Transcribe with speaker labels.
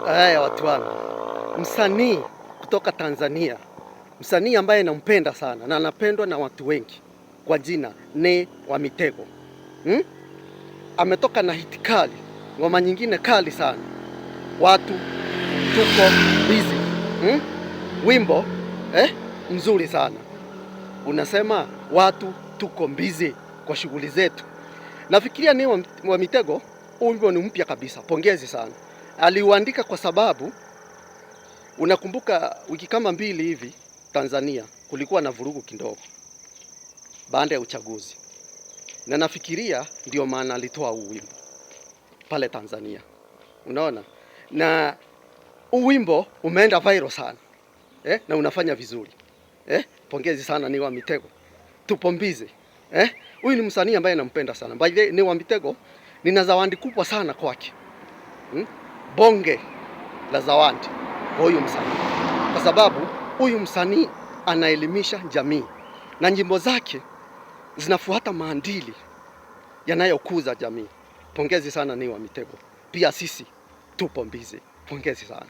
Speaker 1: Haya watu wangu, msanii kutoka Tanzania, msanii ambaye nampenda sana na anapendwa na watu wengi kwa jina Nay wa Mitego. Ametoka na hit kali, ngoma nyingine kali sana, watu tuko busy. Wimbo mzuri sana, unasema watu tuko busy kwa shughuli zetu. Nafikiria Nay wa Mitego, wimbo ni mpya kabisa, pongezi sana. Aliuandika kwa sababu unakumbuka wiki kama 2 hivi Tanzania kulikuwa na vurugu kidogo baada ya uchaguzi, na nafikiria ndio maana alitoa huu wimbo pale Tanzania, unaona, na huu wimbo umeenda viral sana na unafanya vizuri pongezi sana Nay wa Mitego, tupombize huyu ni msanii ambaye nampenda sana. By the way, Nay wa Mitego nina zawadi kubwa sana kwake, bonge la zawadi kwa huyu msanii, kwa sababu huyu msanii anaelimisha jamii na nyimbo zake zinafuata maadili yanayokuza jamii. Pongezi sana Nay wa Mitego, pia sisi tupo busy. Pongezi sana.